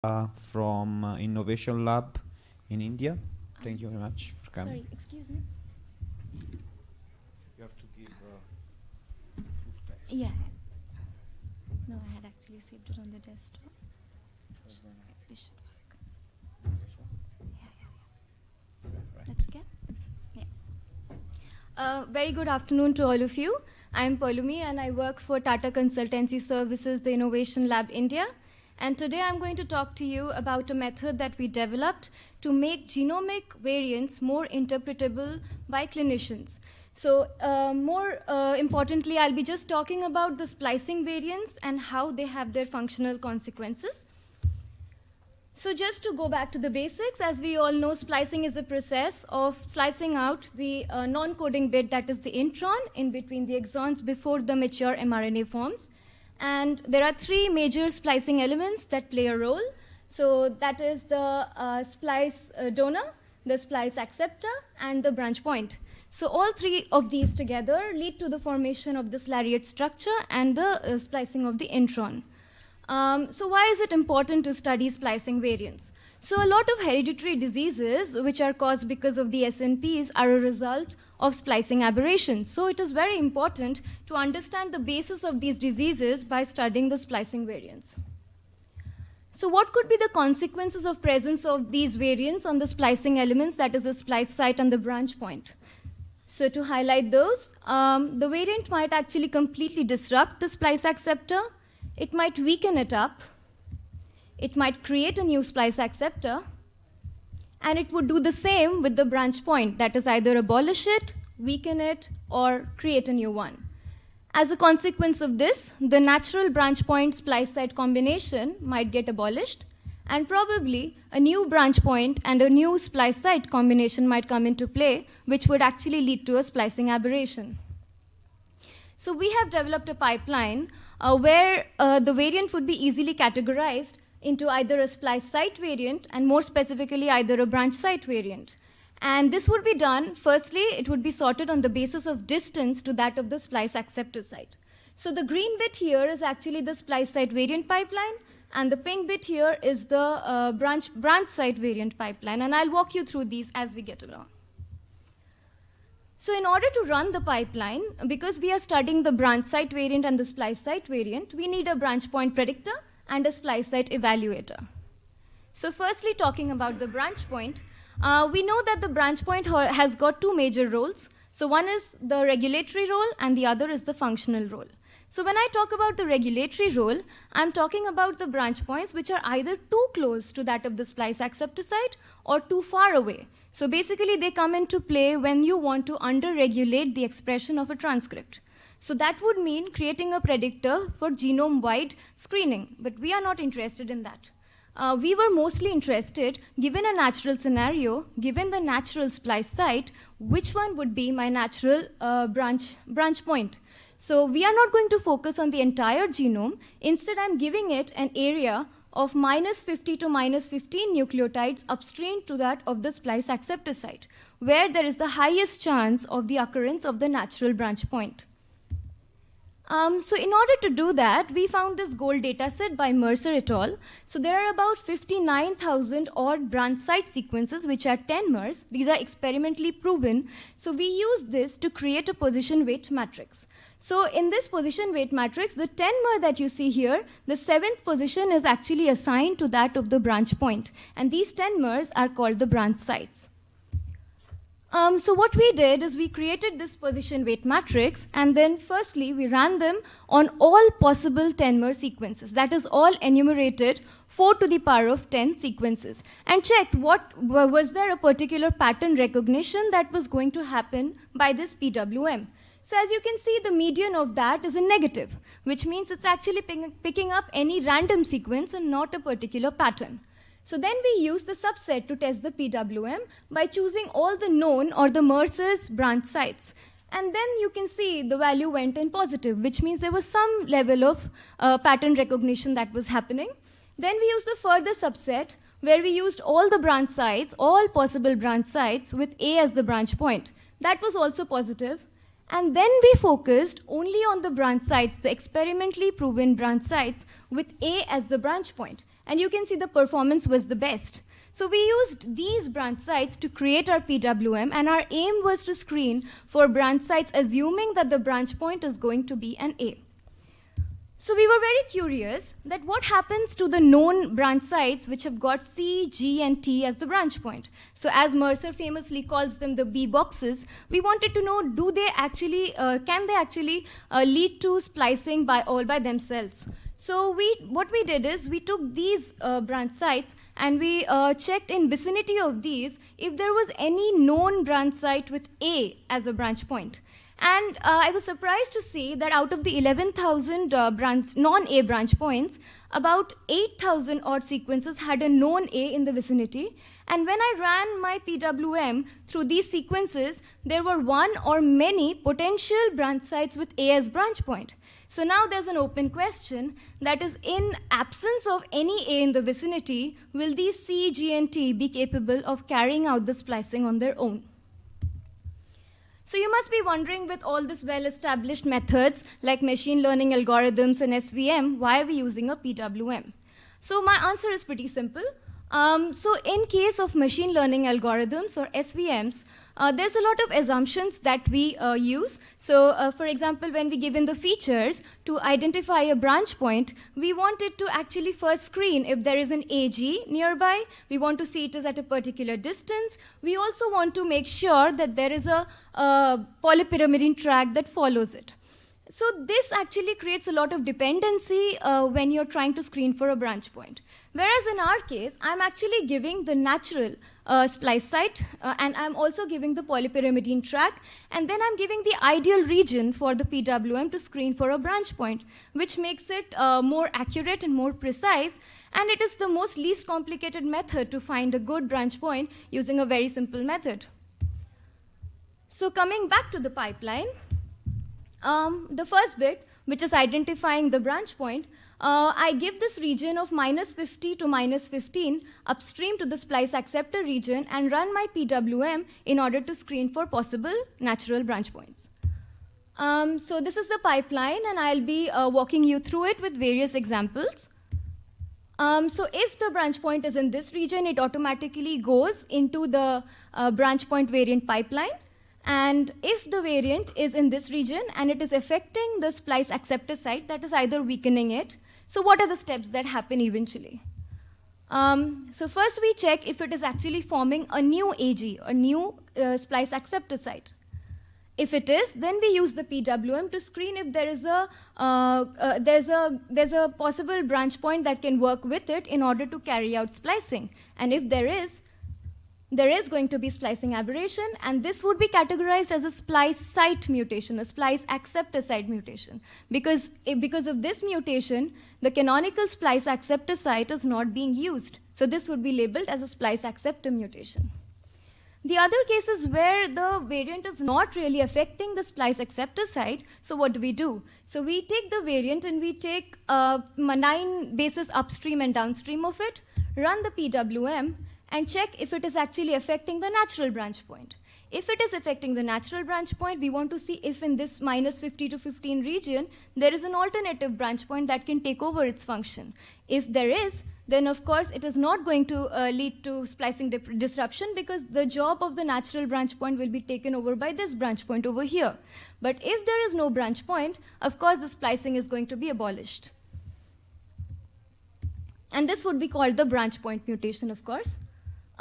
from Innovation Lab in India. Thank you very much for coming. Sorry, excuse me. You have to give full text. Yeah. No, I had actually saved it on the desktop. It should work. Yeah. That's okay? Yeah. Very good afternoon to all of you. I'm Poulami and I work for Tata Consultancy Services, the Innovation Lab India. And today I'm going to talk to you about a method that we developed to make genomic variants more interpretable by clinicians. So more importantly, I'll be just talking about the splicing variants and how they have their functional consequences. So just to go back to the basics, as we all know, splicing is a process of slicing out the non-coding bit, that is the intron, in between the exons before the mature mRNA forms. And there are three major splicing elements that play a role. So that is the splice donor, the splice acceptor, and the branch point. So all three of these together lead to the formation of this lariat structure and the splicing of the intron. So why is it important to study splicing variants? So a lot of hereditary diseases which are caused because of the SNPs are a result of splicing aberrations. So it is very important to understand the basis of these diseases by studying the splicing variants. So what could be the consequences of presence of these variants on the splicing elements, that is the splice site and the branch point? So to highlight those, the variant might actually completely disrupt the splice acceptor. It might weaken it up. It might create a new splice acceptor. And it would do the same with the branch point, that is either abolish it, weaken it, or create a new one. As a consequence of this, the natural branch point splice site combination might get abolished, and probably a new branch point and a new splice site combination might come into play, which would actually lead to a splicing aberration. So we have developed a pipeline where the variant would be easily categorized into either a splice site variant and more specifically either a branch site variant. And this would be done, firstly, it would be sorted on the basis of distance to that of the splice acceptor site. So the green bit here is actually the splice site variant pipeline, and the pink bit here is the branch site variant pipeline. And I'll walk you through these as we get along. So in order to run the pipeline, because we are studying the branch site variant and the splice site variant, we need a branch point predictor and a splice site evaluator. So firstly, talking about the branch point, we know that the branch point has got two major roles. So one is the regulatory role and the other is the functional role. So when I talk about the regulatory role, I'm talking about the branch points which are either too close to that of the splice acceptor site or too far away. So basically they come into play when you want to under-regulate the expression of a transcript. So that would mean creating a predictor for genome-wide screening, but we are not interested in that. We were mostly interested, given a natural scenario, given the natural splice site, which one would be my natural branch point. So we are not going to focus on the entire genome. Instead, I'm giving it an area of -50 to -15 nucleotides upstream to that of the splice acceptor site, where there is the highest chance of the occurrence of the natural branch point. So in order to do that, we found this gold dataset by Mercer et al. So there are about 59,000 odd branch site sequences, which are 10 mers. These are experimentally proven. So we use this to create a position weight matrix. So in this position weight matrix, the 10 mer that you see here, the 7th position is actually assigned to that of the branch point. And these 10 mers are called the branch sites. So what we did is we created this position weight matrix, and then firstly we ran them on all possible 10-mer sequences. That is all enumerated 4 to the power of 10 sequences, and checked was there a particular pattern recognition that was going to happen by this PWM. So as you can see, the median of that is a negative, which means it's actually picking up any random sequence and not a particular pattern. So then we use the subset to test the PWM by choosing all the known or the Mercer's branch sites. And then you can see the value went in positive, which means there was some level of pattern recognition that was happening. Then we used the further subset where we used all the branch sites, all possible branch sites with A as the branch point. That was also positive. And then we focused only on the branch sites, the experimentally proven branch sites with A as the branch point. And you can see the performance was the best. So we used these branch sites to create our PWM, and our aim was to screen for branch sites assuming that the branch point is going to be an A. So we were very curious that what happens to the known branch sites which have got C, G, and T as the branch point. So as Mercer famously calls them the B boxes, we wanted to know, do they actually, can they actually lead to splicing all by themselves? So what we did is we took these branch sites and we checked in vicinity of these if there was any known branch site with A as a branch point. And I was surprised to see that out of the 11,000 non-A branch points, about 8,000 odd sequences had a known A in the vicinity. And when I ran my PWM through these sequences, there were one or many potential branch sites with A as branch point. So now there's an open question, that is, in absence of any A in the vicinity, will these C, G, and T be capable of carrying out the splicing on their own? So you must be wondering, with all these well-established methods like machine learning algorithms and SVM, why are we using a PWM? So my answer is pretty simple. So in case of machine learning algorithms or SVMs, there's a lot of assumptions that we use. So for example, when we give in the features to identify a branch point, we want it to actually first screen if there is an AG nearby. We want to see it is at a particular distance. We also want to make sure that there is a polypyrimidine track that follows it. So this actually creates a lot of dependency when you're trying to screen for a branch point. Whereas in our case, I'm actually giving the natural splice site, and I'm also giving the polypyrimidine track, and then I'm giving the ideal region for the PWM to screen for a branch point, which makes it more accurate and more precise, and it is the most least complicated method to find a good branch point using a very simple method. So coming back to the pipeline, the first bit, which is identifying the branch point, I give this region of -50 to -15 upstream to the splice acceptor region and run my PWM in order to screen for possible natural branch points. So this is the pipeline, and I'll be walking you through it with various examples. So if the branch point is in this region, it automatically goes into the branch point variant pipeline. And if the variant is in this region and it is affecting the splice acceptor site, that is either weakening it. So what are the steps that happen eventually? So first we check if it is actually forming a new AG, a new splice acceptor site. If it is, then we use the PWM to screen if there is there's a possible branch point that can work with it in order to carry out splicing. And if there is going to be splicing aberration, and this would be categorized as a splice site mutation, a splice acceptor site mutation. Because of this mutation, the canonical splice acceptor site is not being used. So this would be labeled as a splice acceptor mutation. The other cases where the variant is not really affecting the splice acceptor site, so what do? So we take the variant and we take 9 bases upstream and downstream of it, run the PWM, and check if it is actually affecting the natural branch point. If it is affecting the natural branch point, we want to see if in this -50 to 15 region, there is an alternative branch point that can take over its function. If there is, then of course it is not going to lead to splicing disruption, because the job of the natural branch point will be taken over by this branch point over here. But if there is no branch point, of course the splicing is going to be abolished. And this would be called the branch point mutation, of course.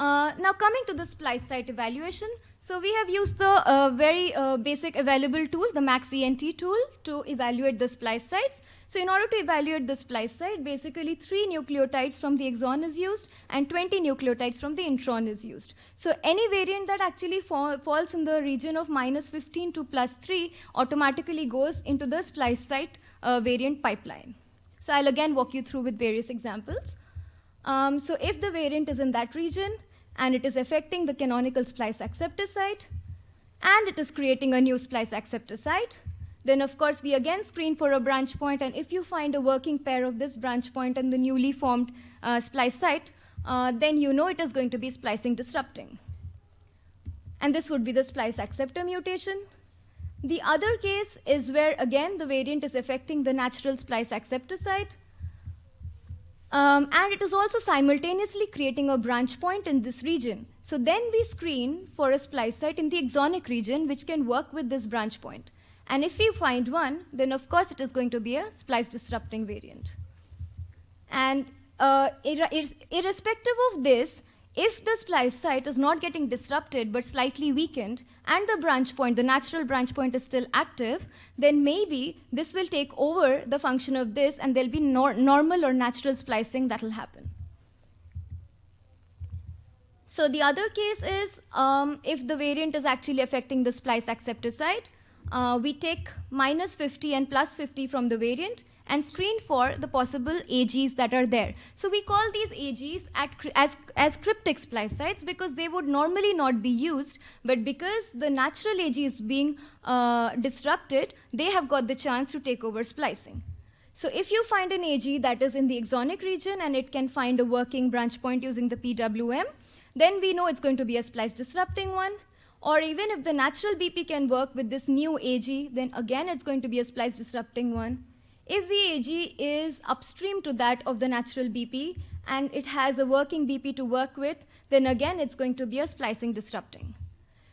Now coming to the splice site evaluation, so we have used the very basic available tool, the MaxENT tool, to evaluate the splice sites. So in order to evaluate the splice site, basically 3 nucleotides from the exon is used and 20 nucleotides from the intron is used. So any variant that actually falls in the region of -15 to +3 automatically goes into the splice site variant pipeline. So I'll again walk you through with various examples. So if the variant is in that region, and it is affecting the canonical splice acceptor site, and it is creating a new splice acceptor site, then of course we again screen for a branch point, and if you find a working pair of this branch point and the newly formed splice site, then you know it is going to be splicing disrupting. And this would be the splice acceptor mutation. The other case is where again the variant is affecting the natural splice acceptor site, And it is also simultaneously creating a branch point in this region. So then we screen for a splice site in the exonic region which can work with this branch point. And if we find one, then of course it is going to be a splice disrupting variant. And irrespective of this, if the splice site is not getting disrupted but slightly weakened, and the branch point, the natural branch point is still active, then maybe this will take over the function of this and there'll be normal or natural splicing that will happen. So the other case is if the variant is actually affecting the splice acceptor site, we take -50 and +50 from the variant and screen for the possible AGs that are there. So we call these AGs as cryptic splice sites because they would normally not be used, but because the natural AG is being disrupted, they have got the chance to take over splicing. So if you find an AG that is in the exonic region and it can find a working branch point using the PWM, then we know it's going to be a splice disrupting one. Or even if the natural BP can work with this new AG, then again it's going to be a splice disrupting one. If the AG is upstream to that of the natural BP and it has a working BP to work with, then again it's going to be a splicing disrupting.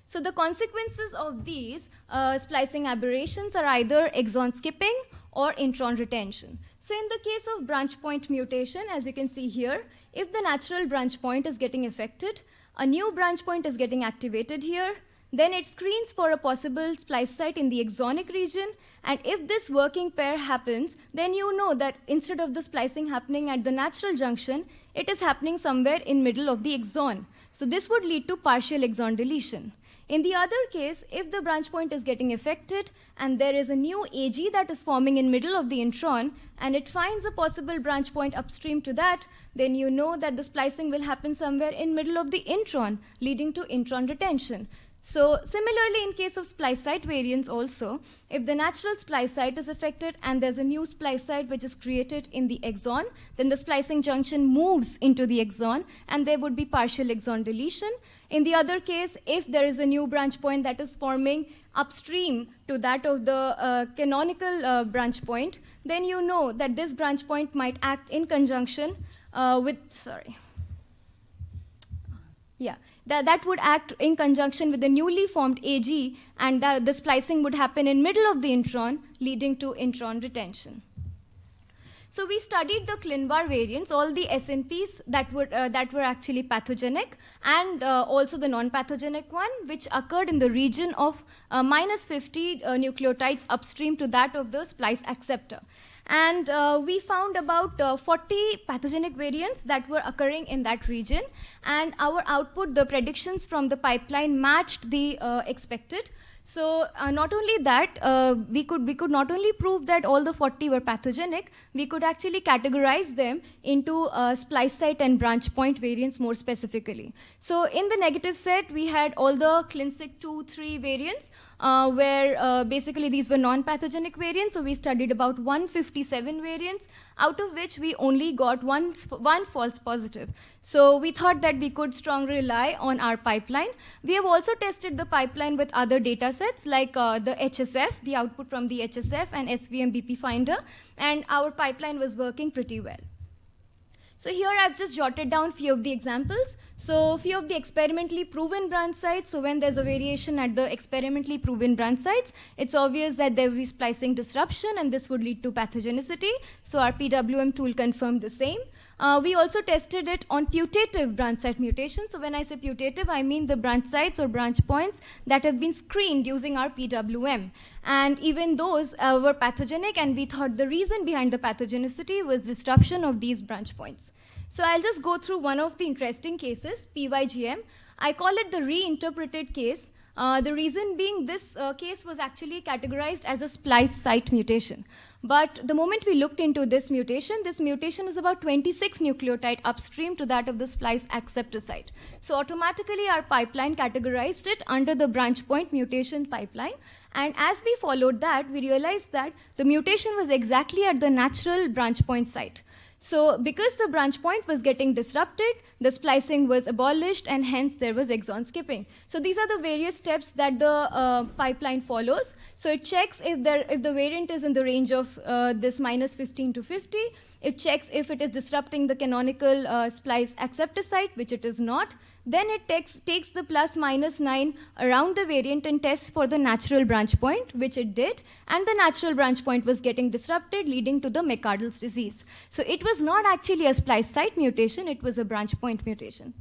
So the consequences of these splicing aberrations are either exon skipping or intron retention. So in the case of branch point mutation, as you can see here, if the natural branch point is getting affected, a new branch point is getting activated here, then it screens for a possible splice site in the exonic region, and if this working pair happens, then you know that instead of the splicing happening at the natural junction, it is happening somewhere in middle of the exon. So this would lead to partial exon deletion. In the other case, if the branch point is getting affected and there is a new AG that is forming in middle of the intron and it finds a possible branch point upstream to that, then you know that the splicing will happen somewhere in middle of the intron, leading to intron retention. So similarly, in case of splice site variants also, if the natural splice site is affected and there's a new splice site which is created in the exon, then the splicing junction moves into the exon and there would be partial exon deletion. In the other case, if there is a new branch point that is forming upstream to that of the canonical branch point, then you know that this branch point might act in conjunction that would act in conjunction with the newly formed AG, and the splicing would happen in middle of the intron, leading to intron retention. So we studied the ClinVar variants, all the SNPs that were actually pathogenic, and also the non-pathogenic one, which occurred in the region of -50 nucleotides upstream to that of the splice acceptor. And we found about 40 pathogenic variants that were occurring in that region. And our output, the predictions from the pipeline matched the expected. So not only that, we could not only prove that all the 40 were pathogenic, we could actually categorize them into splice site and branch point variants more specifically. So in the negative set, we had all the ClinSig 2, 3 variants, where basically these were non-pathogenic variants. So we studied about 157 variants, out of which we only got one false positive. So we thought that we could strongly rely on our pipeline. We have also tested the pipeline with other data sets like the HSF, the output from the HSF and SVM BP Finder, and our pipeline was working pretty well. So here I've just jotted down few of the examples. So few of the experimentally proven branch sites. So when there's a variation at the experimentally proven branch sites, it's obvious that there will be splicing disruption and this would lead to pathogenicity. So our PWM tool confirmed the same. We also tested it on putative branch site mutation. So when I say putative, I mean the branch sites or branch points that have been screened using our PWM. And even those were pathogenic, and we thought the reason behind the pathogenicity was disruption of these branch points. So I'll just go through one of the interesting cases, PYGM. I call it the reinterpreted case. The reason being this case was actually categorized as a splice site mutation. But the moment we looked into this mutation is about 26 nucleotide upstream to that of the splice acceptor site. So automatically our pipeline categorized it under the branch point mutation pipeline. And as we followed that, we realized that the mutation was exactly at the natural branch point site. So because the branch point was getting disrupted, the splicing was abolished, and hence there was exon skipping. So these are the various steps that the pipeline follows. So it checks if the variant is in the range of this -15 to 50. It checks if it is disrupting the canonical splice acceptor site, which it is not. Then it takes the ±9 around the variant and tests for the natural branch point, which it did, and the natural branch point was getting disrupted, leading to the McArdle's disease. So it was not actually a splice site mutation, it was a branch point mutation.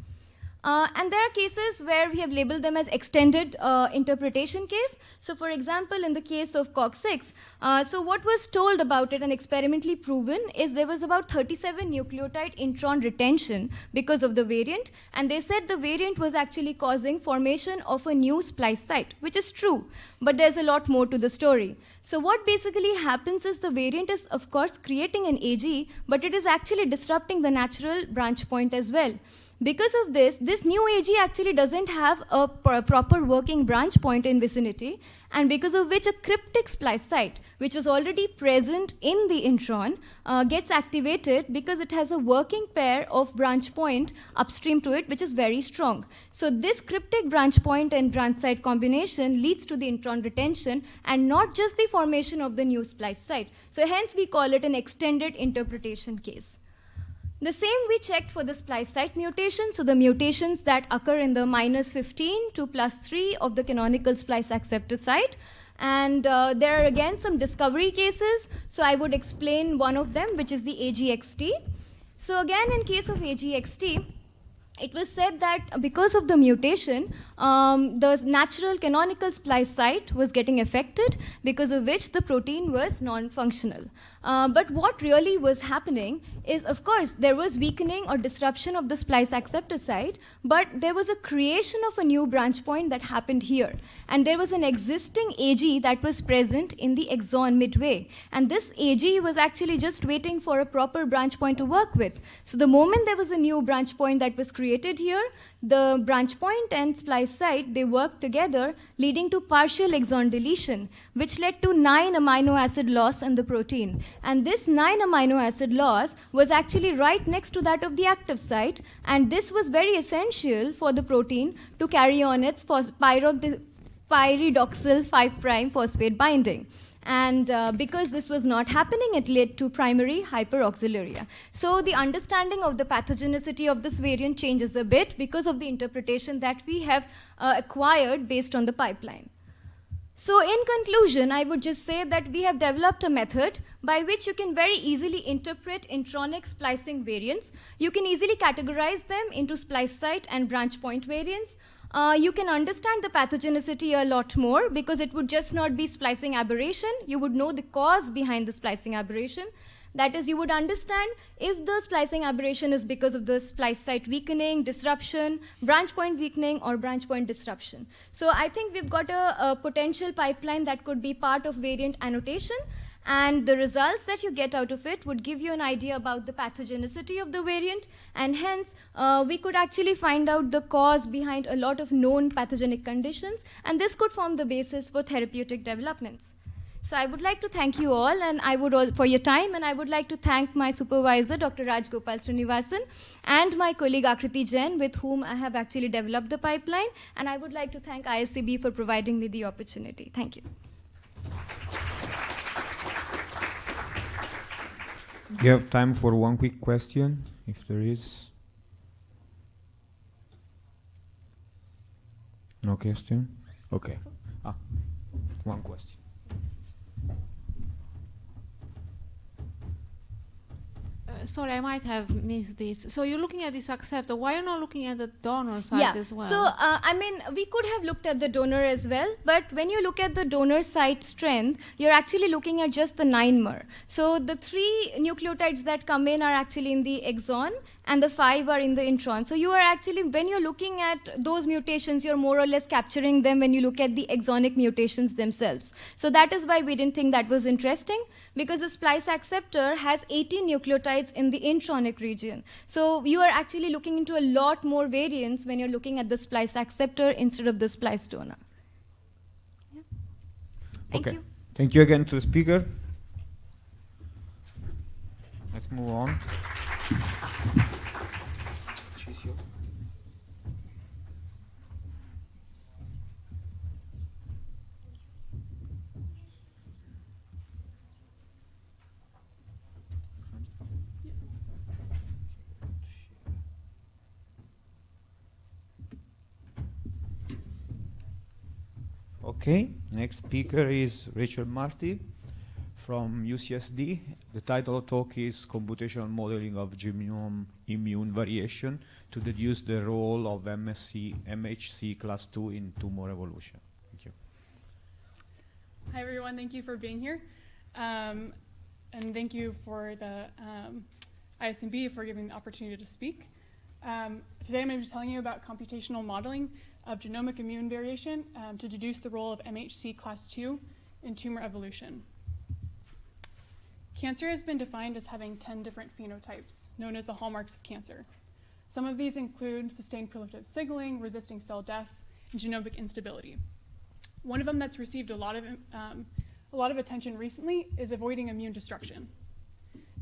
And there are cases where we have labeled them as extended interpretation case. So for example, in the case of COG6, so what was told about it and experimentally proven is there was about 37 nucleotide intron retention because of the variant. And they said the variant was actually causing formation of a new splice site, which is true. But there's a lot more to the story. So what basically happens is the variant is, of course, creating an AG, but it is actually disrupting the natural branch point as well. Because of this new AG actually doesn't have a proper working branch point in vicinity, and because of which a cryptic splice site, which was already present in the intron, gets activated because it has a working pair of branch point upstream to it, which is very strong. So this cryptic branch point and branch site combination leads to the intron retention and not just the formation of the new splice site. So hence we call it an extended interpretation case. The same we checked for the splice site mutations, so the mutations that occur in the -15 to +3 of the canonical splice acceptor site. And there are again some discovery cases, so I would explain one of them, which is the AGXT. So again, in case of AGXT, it was said that because of the mutation, the natural canonical splice site was getting affected, because of which the protein was non-functional. But what really was happening is, of course, there was weakening or disruption of the splice acceptor site, but there was a creation of a new branch point that happened here. And there was an existing AG that was present in the exon midway. And this AG was actually just waiting for a proper branch point to work with. So the moment there was a new branch point that was created here, the branch point and splice site, they worked together, leading to partial exon deletion, which led to 9 amino acid loss in the protein. And this 9 amino acid loss was actually right next to that of the active site, and this was very essential for the protein to carry on its pyridoxal 5' phosphate binding. And because this was not happening, it led to primary hyperoxaluria. So the understanding of the pathogenicity of this variant changes a bit because of the interpretation that we have acquired based on the pipeline. So in conclusion, I would just say that we have developed a method by which you can very easily interpret intronic splicing variants. You can easily categorize them into splice site and branch point variants. You can understand the pathogenicity a lot more because it would just not be splicing aberration. You would know the cause behind the splicing aberration. That is, you would understand if the splicing aberration is because of the splice site weakening, disruption, branch point weakening, or branch point disruption. So I think we've got a potential pipeline that could be part of variant annotation. And the results that you get out of it would give you an idea about the pathogenicity of the variant, and hence we could actually find out the cause behind a lot of known pathogenic conditions, and this could form the basis for therapeutic developments. So I would like to thank you all and for your time, and I would like to thank my supervisor, Dr. Rajgopal Srinivasan, and my colleague Akriti Jain, with whom I have actually developed the pipeline, and I would like to thank ISMB for providing me the opportunity. Thank you. You have time for one quick question, if there is. No question? Okay. One question. Sorry, I might have missed this. So you're looking at this acceptor. Why are you not looking at the donor site as well? So, I mean, we could have looked at the donor as well, but when you look at the donor site strength, you're actually looking at just the 9-mer. So the 3 nucleotides that come in are actually in the exon, and the 5 are in the intron. So you are actually, when you're looking at those mutations, you're more or less capturing them when you look at the exonic mutations themselves. So that is why we didn't think that was interesting, because the splice acceptor has 18 nucleotides in the intronic region. So you are actually looking into a lot more variants when you're looking at the splice acceptor instead of the splice donor. Yeah. Thank you. Thank you again to the speaker. Let's move on. Okay, next speaker is Rachel Marty from UCSD. The title of the talk is Computational Modeling of Genome Immune Variation to Deduce the Role of MHC class 2 in Tumor Evolution. Thank you. Hi everyone, thank you for being here. And thank you for the ISMB for giving the opportunity to speak. Today I'm going to be telling you about computational modeling of genomic immune variation to deduce the role of MHC class 2 in tumor evolution. Cancer has been defined as having 10 different phenotypes, known as the hallmarks of cancer. Some of these include sustained proliferative signaling, resisting cell death, and genomic instability. One of them that's received a lot of attention recently is avoiding immune destruction.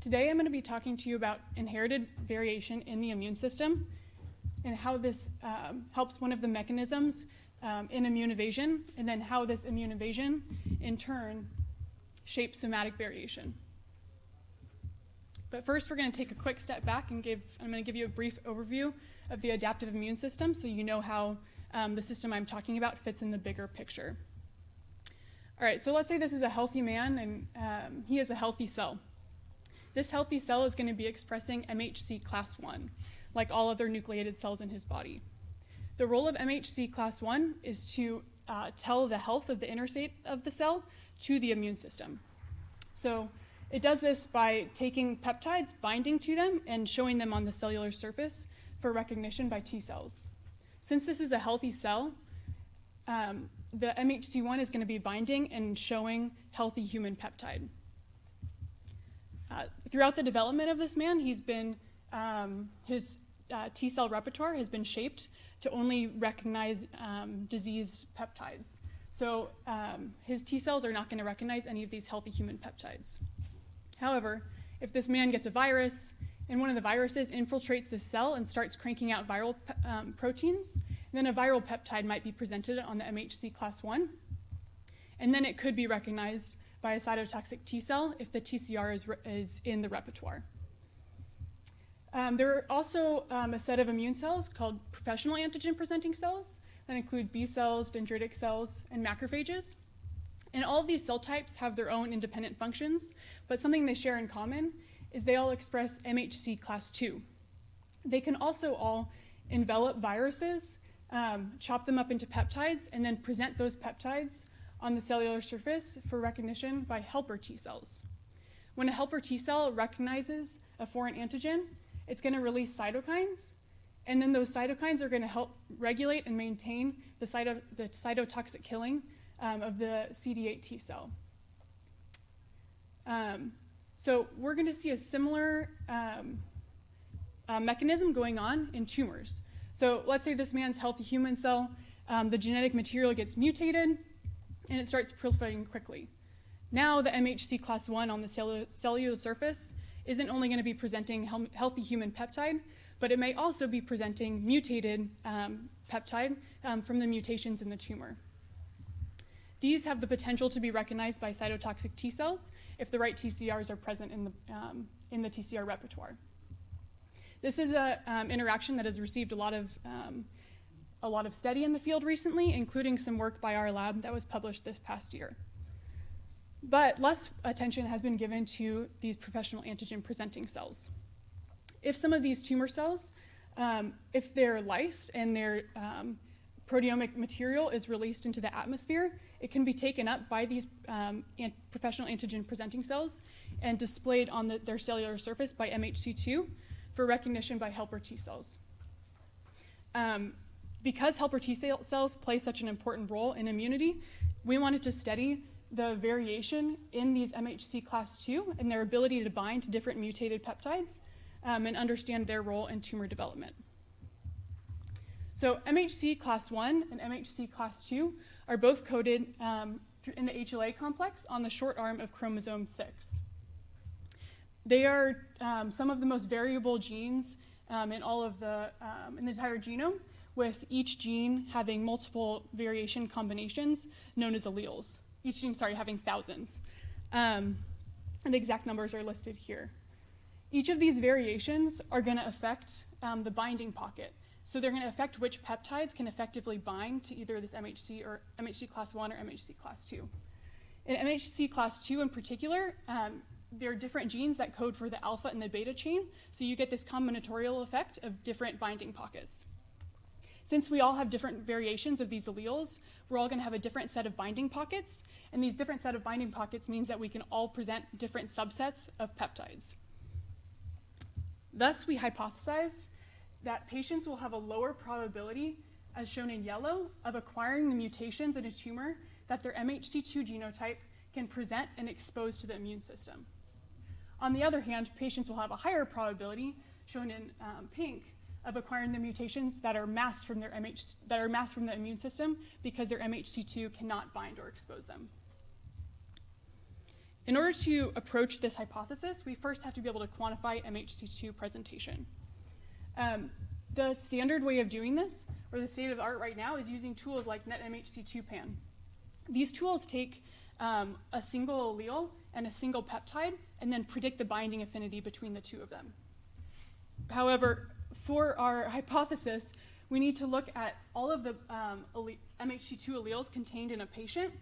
Today I'm going to be talking to you about inherited variation in the immune system and how this helps one of the mechanisms in immune evasion, and then how this immune evasion in turn shapes somatic variation. But first we're going to take a quick step back and I'm going to give you a brief overview of the adaptive immune system so you know how the system I'm talking about fits in the bigger picture. All right, so let's say this is a healthy man and he has a healthy cell. This healthy cell is going to be expressing MHC class 1, like all other nucleated cells in his body. The role of MHC class 1 is to tell the health of the inner state of the cell to the immune system. So it does this by taking peptides, binding to them, and showing them on the cellular surface for recognition by T cells. Since this is a healthy cell, the MHC1 is going to be binding and showing healthy human peptide. Throughout the development of this man, his T cell repertoire has been shaped to only recognize diseased peptides. So his T cells are not going to recognize any of these healthy human peptides. However, if this man gets a virus and one of the viruses infiltrates the cell and starts cranking out viral proteins, then a viral peptide might be presented on the MHC class 1, and then it could be recognized by a cytotoxic T cell if the TCR is in the repertoire. There are also a set of immune cells called professional antigen-presenting cells that include B cells, dendritic cells, and macrophages. And all of these cell types have their own independent functions, but something they share in common is they all express MHC class 2. They can also all envelop viruses, chop them up into peptides, and then present those peptides on the cellular surface for recognition by helper T cells. When a helper T cell recognizes a foreign antigen, it's going to release cytokines, and then those cytokines are going to help regulate and maintain the cytotoxic killing of the CD8 T cell. So we're going to see a similar mechanism going on in tumors. So let's say this man's healthy human cell, the genetic material gets mutated, and it starts proliferating quickly. Now the MHC class 1 on the cellular surface isn't only going to be presenting healthy human peptide, but it may also be presenting mutated peptide from the mutations in the tumor. These have the potential to be recognized by cytotoxic T cells if the right TCRs are present in the TCR repertoire. This is an interaction that has received a lot of study in the field recently, including some work by our lab that was published this past year. But less attention has been given to these professional antigen-presenting cells. If some of these tumor cells, if they're lysed and their proteomic material is released into the atmosphere, it can be taken up by these professional antigen-presenting cells and displayed on their cellular surface by MHC2 for recognition by helper T cells. Because helper T cells play such an important role in immunity, we wanted to study the variation in these MHC class 2 and their ability to bind to different mutated peptides and understand their role in tumor development. So MHC class 1 and MHC class 2 are both coded in the HLA complex on the short arm of chromosome 6. They are some of the most variable genes in all of in the entire genome, with each gene having multiple variation combinations known as alleles. Each gene, having thousands. And the exact numbers are listed here. Each of these variations are going to affect the binding pocket So they're going to affect which peptides can effectively bind to either this MHC or MHC class 1 or MHC class 2. In MHC class 2 in particular, there are different genes that code for the alpha and the beta chain, so you get this combinatorial effect of different binding pockets. Since we all have different variations of these alleles, we're all going to have a different set of binding pockets, and these different set of binding pockets means that we can all present different subsets of peptides. Thus, we hypothesized that patients will have a lower probability, as shown in yellow, of acquiring the mutations in a tumor that their MHC2 genotype can present and expose to the immune system. On the other hand, patients will have a higher probability, shown in pink, of acquiring the mutations that are masked from the immune system because their MHC2 cannot bind or expose them. In order to approach this hypothesis, we first have to be able to quantify MHC2 presentation. The standard way of doing this, or the state of the art right now, is using tools like NetMHC2Pan. These tools take a single allele and a single peptide and then predict the binding affinity between the two of them. However, for our hypothesis, we need to look at all of the MHC2 alleles contained in a patient,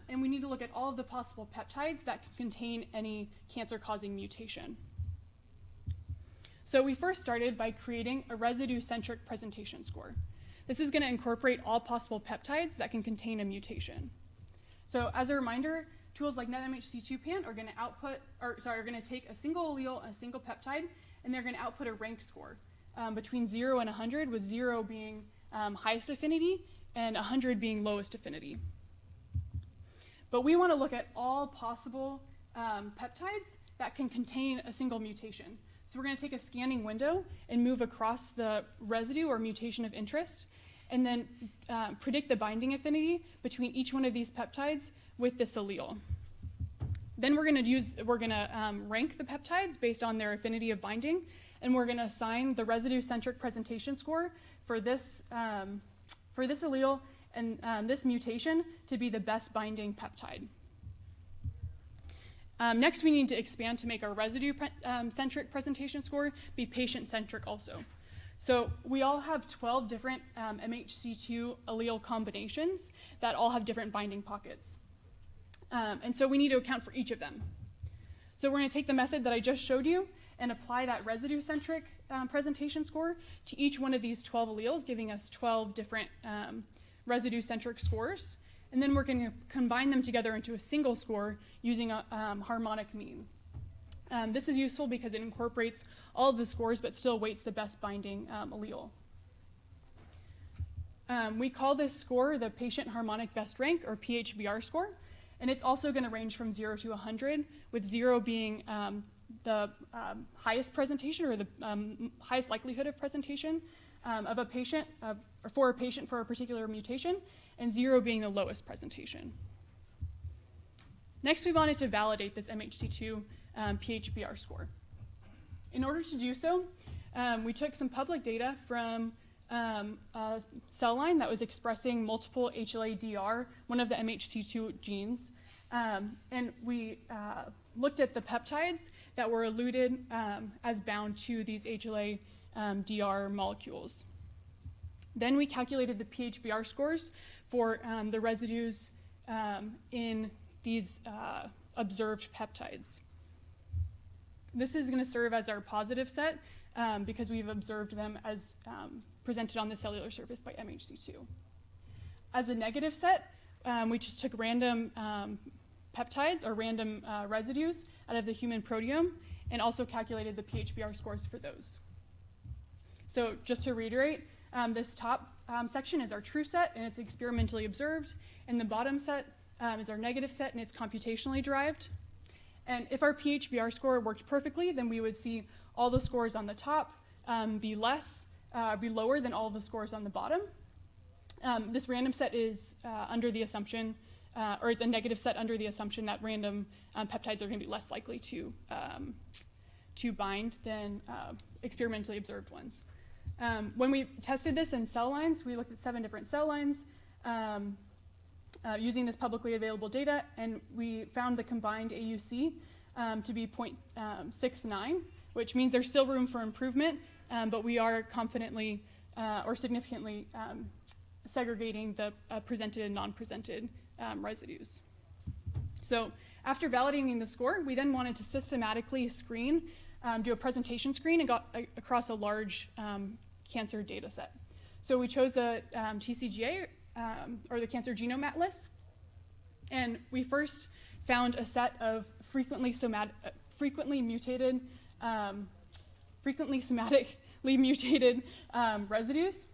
and we need to look at all of the possible peptides that can contain any cancer-causing mutation. So we first started by creating a residue-centric presentation score. This is going to incorporate all possible peptides that can contain a mutation. So as a reminder, tools like NetMHC2Pan are going to take a single allele and a single peptide, and they're going to output a rank score between 0 and 100, with 0 being highest affinity and 100 being lowest affinity. But we want to look at all possible peptides that can contain a single mutation. So we're going to take a scanning window and move across the residue or mutation of interest, and then predict the binding affinity between each one of these peptides with this allele. Then we're going to rank the peptides based on their affinity of binding, and we're going to assign the residue-centric presentation score for this allele and this mutation to be the best binding peptide. Next, we need to expand to make our residue-centric presentation score be patient-centric also. So we all have 12 different MHC2 allele combinations that all have different binding pockets. And so we need to account for each of them. So we're going to take the method that I just showed you and apply that residue-centric presentation score to each one of these 12 alleles, giving us 12 different residue-centric scores. And then we're going to combine them together into a single score using a harmonic mean. This is useful because it incorporates all of the scores but still weights the best binding allele. We call this score the patient harmonic best rank, or PHBR score, and it's also going to range from 0 to 100, with 0 being the highest presentation, or the highest likelihood of presentation of a patient, or for a patient for a particular mutation, and 0 being the lowest presentation. Next, we wanted to validate this MHC2 PHBR score. In order to do so, we took some public data from a cell line that was expressing multiple HLA-DR, one of the MHC2 genes, and we looked at the peptides that were eluted as bound to these HLA-DR molecules. Then we calculated the PHBR scores for the residues in these observed peptides. This is going to serve as our positive set because we've observed them as presented on the cellular surface by MHC2. As a negative set, we just took random peptides or random residues out of the human proteome and also calculated the PHBR scores for those. So just to reiterate, this top section is our true set and it's experimentally observed, and the bottom set is our negative set and it's computationally derived. And if our PHBR score worked perfectly, then we would see all the scores on the top be lower than all of the scores on the bottom. This random set is under the assumption, or it's a negative set under the assumption that random peptides are going to be less likely to bind than experimentally observed ones. When we tested this in cell lines, we looked at 7 different cell lines using this publicly available data, and we found the combined AUC to be 0.69, which means there's still room for improvement, but we are confidently or significantly segregating the presented and non-presented residues. So after validating the score, we then wanted to systematically screen, do a presentation screen and got across a large cancer data set. So we chose the TCGA, or the Cancer Genome Atlas, and we first found a set of frequently somatically mutated residues,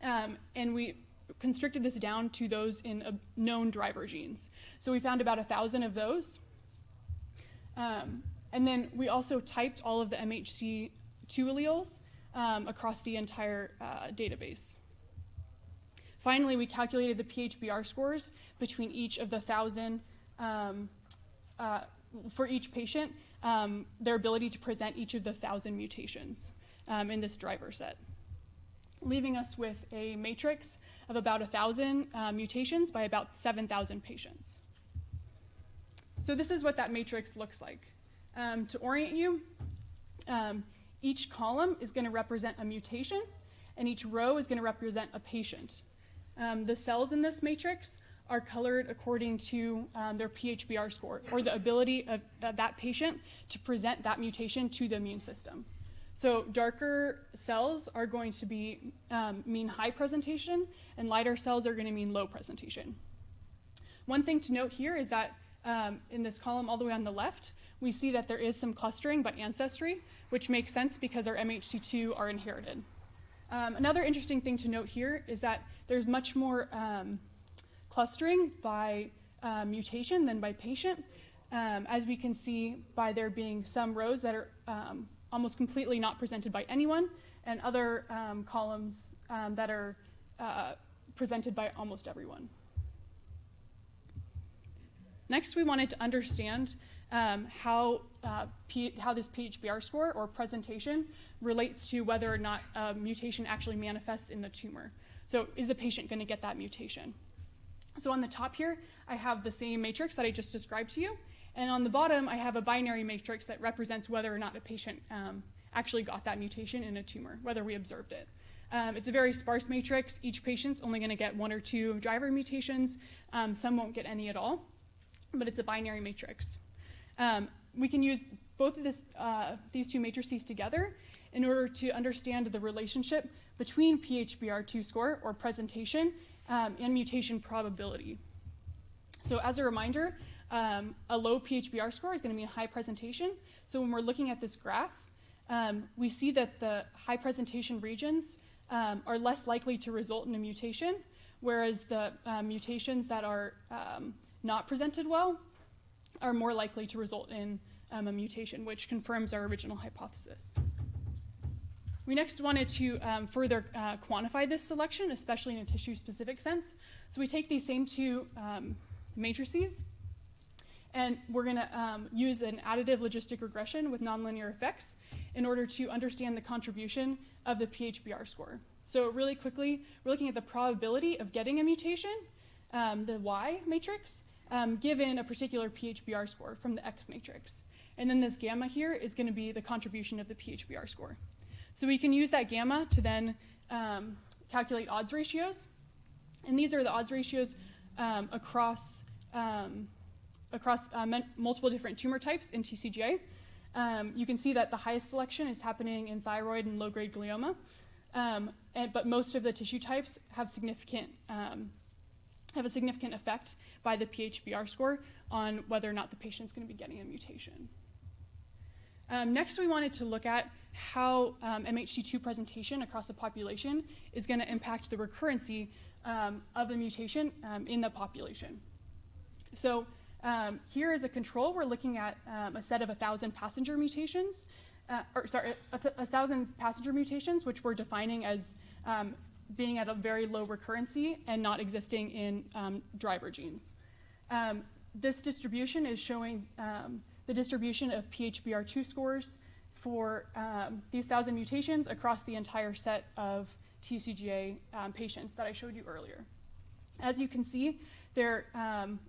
and we constricted this down to those in known driver genes. So we found about 1,000 of those. And then we also typed all of the MHC2 alleles across the entire database. Finally, we calculated the PHBR scores between each of the 1,000, for each patient, their ability to present each of the 1,000 mutations in this driver set, leaving us with a matrix of about 1,000 mutations by about 7,000 patients. So this is what that matrix looks like. To orient you, each column is going to represent a mutation, and each row is going to represent a patient. The cells in this matrix are colored according to their PHBR score, or the ability of that patient to present that mutation to the immune system. So darker cells are going to mean high presentation, and lighter cells are going to mean low presentation. One thing to note here is that in this column all the way on the left, we see that there is some clustering by ancestry, which makes sense because our MHC2 are inherited. Another interesting thing to note here is that there's much more clustering by mutation than by patient, as we can see by there being some rows that are almost completely not presented by anyone, and other columns that are presented by almost everyone. Next, we wanted to understand how this PHBR score or presentation relates to whether or not a mutation actually manifests in the tumor. So is the patient going to get that mutation? So on the top here, I have the same matrix that I just described to you. And on the bottom, I have a binary matrix that represents whether or not a patient actually got that mutation in a tumor, whether we observed it. It's a very sparse matrix. Each patient's only going to get 1 or 2 driver mutations. Some won't get any at all, but it's a binary matrix. We can use both of these two matrices together in order to understand the relationship between PHBR2 score, or presentation, and mutation probability. So as a reminder, a low PHBR score is going to mean high presentation. So when we're looking at this graph, we see that the high presentation regions are less likely to result in a mutation, whereas the mutations that are not presented well are more likely to result in a mutation, which confirms our original hypothesis. We next wanted to further quantify this selection, especially in a tissue-specific sense. So we take these same two matrices, and we're going to use an additive logistic regression with nonlinear effects in order to understand the contribution of the PHBR score. So really quickly, we're looking at the probability of getting a mutation, the Y matrix, given a particular PHBR score from the X matrix. And then this gamma here is going to be the contribution of the PHBR score. So we can use that gamma to then calculate odds ratios. And these are the odds ratios across multiple different tumor types in TCGA. You can see that the highest selection is happening in thyroid and low-grade glioma, but most of the tissue types have a significant effect by the PHBR score on whether or not the patient's going to be getting a mutation. Next, we wanted to look at how MHC2 presentation across the population is going to impact the recurrency of the mutation in the population. So here is a control. We're looking at a set of 1,000 passenger mutations, 1,000 passenger mutations, which we're defining as being at a very low recurrency and not existing in driver genes. This distribution is showing the distribution of PHBR2 scores for these 1,000 mutations across the entire set of TCGA patients that I showed you earlier. As you can see, they're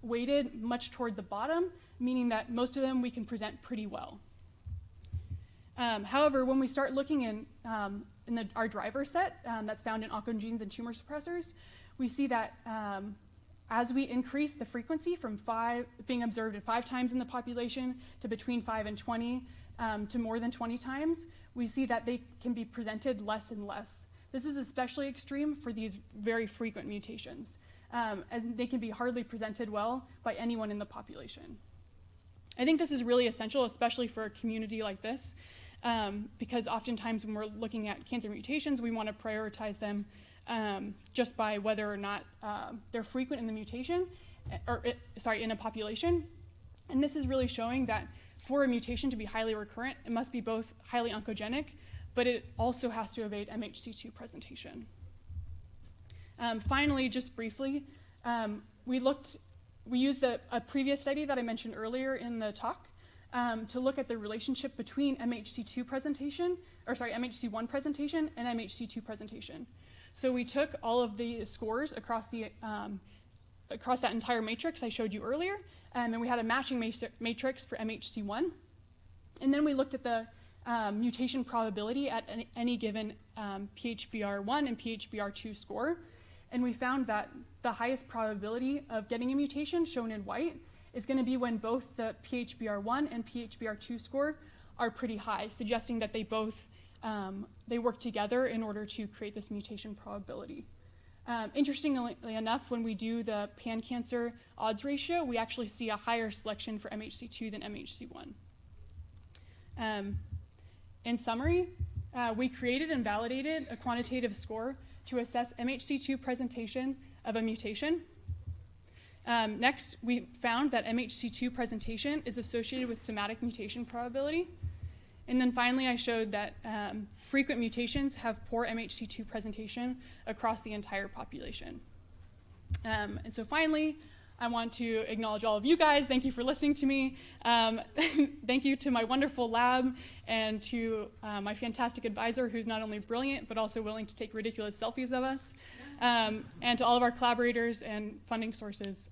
weighted much toward the bottom, meaning that most of them we can present pretty well. However, when we start looking in our driver set that's found in oncogenes and tumor suppressors, we see that as we increase the frequency from being observed at 5 times in the population to between 5 and 20 to more than 20 times, we see that they can be presented less and less. This is especially extreme for these very frequent mutations, and they can be hardly presented well by anyone in the population. I think this is really essential, especially for a community like this, because oftentimes when we're looking at cancer mutations, we want to prioritize them just by whether or not they're frequent in the mutation, in a population. And this is really showing that for a mutation to be highly recurrent, it must be both highly oncogenic, but it also has to evade MHC2 presentation. Finally, just briefly, we used a previous study that I mentioned earlier in the talk to look at the relationship between MHC1 presentation and MHC2 presentation. So we took all of the scores across that entire matrix I showed you earlier, and we had a matching matrix for MHC1. And then we looked at the mutation probability at any given PHBR1 and PHBR2 score. And we found that the highest probability of getting a mutation, shown in white, is going to be when both the PHBR1 and PHBR2 score are pretty high, suggesting that they both they work together in order to create this mutation probability. Interestingly enough, when we do the pan-cancer odds ratio, we actually see a higher selection for MHC2 than MHC1. In summary, we created and validated a quantitative score to assess MHC2 presentation of a mutation. Next, we found that MHC2 presentation is associated with somatic mutation probability. And then finally, I showed that frequent mutations have poor MHC2 presentation across the entire population. And so finally, I want to acknowledge all of you guys. Thank you for listening to me. Thank you to my wonderful lab and to my fantastic advisor, who's not only brilliant, but also willing to take ridiculous selfies of us. And to all of our collaborators and funding sources.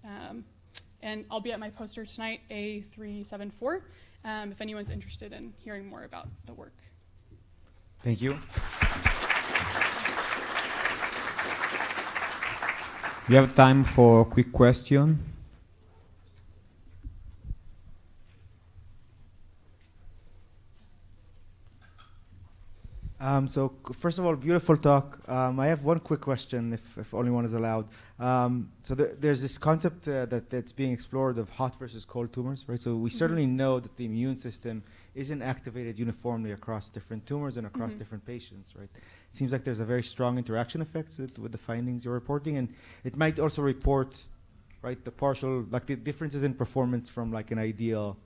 And I'll be at my poster tonight, A374, if anyone's interested in hearing more about the work. Thank you. We have time for a quick question. So first of all, beautiful talk. I have one quick question, if only one is allowed. So there's this concept that's being explored of hot versus cold tumors, right? So we certainly know that the immune system isn't activated uniformly across different tumors and across different patients, right? It seems like there's a very strong interaction effects with the findings you're reporting, and it might also report, right, the partial, like the differences in performance from like an ideal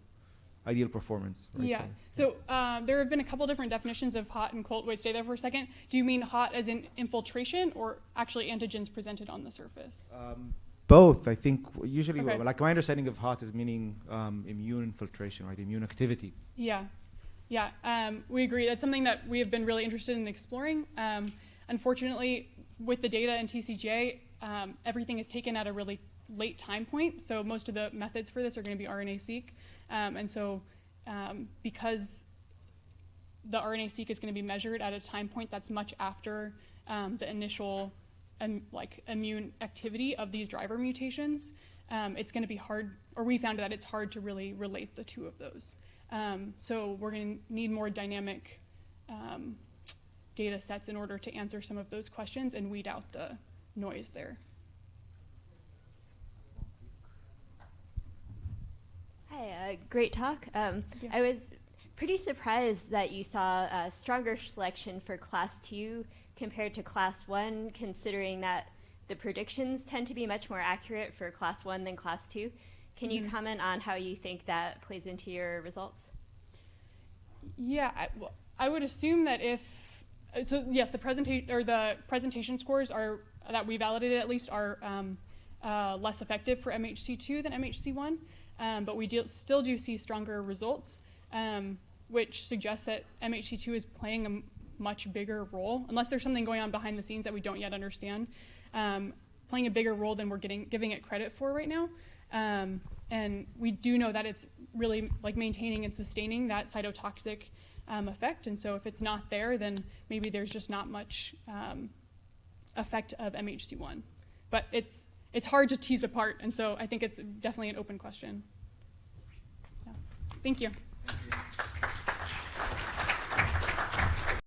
performance. Right? Yeah, so there have been a couple different definitions of hot and cold. Wait, stay there for a second. Do you mean hot as in infiltration or actually antigens presented on the surface? Both, I think. Usually, Okay. like my understanding of hot is meaning immune infiltration, right? Immune activity. Yeah, we agree. That's something that we have been really interested in exploring. Unfortunately, with the data in TCGA, everything is taken at a really late time point. So most of the methods for this are going to be RNA-seq. And so because the RNA-seq is going to be measured at a time point that's much after the initial immune activity of these driver mutations, it's going to be hard, or we found that it's hard to really relate the two of those. So we're going to need more dynamic data sets in order to answer some of those questions and weed out the noise there. Hi, great talk. I was pretty surprised that you saw a stronger selection for class 2 compared to class 1, considering that the predictions tend to be much more accurate for class 1 than class 2. Can you comment on how you think that plays into your results? Yeah, I would assume that yes, the presentation scores are that we validated at least are less effective for MHC2 than MHC1. But we still do see stronger results, which suggests that MHC2 is playing a much bigger role, unless there's something going on behind the scenes that we don't yet understand, playing a bigger role than we're giving it credit for right now. And we do know that it's really like maintaining and sustaining that cytotoxic effect. And so if it's not there, then maybe there's just not much effect of MHC1. But it's hard to tease apart, and so I think it's definitely an open question. Yeah. Thank you. Thank you.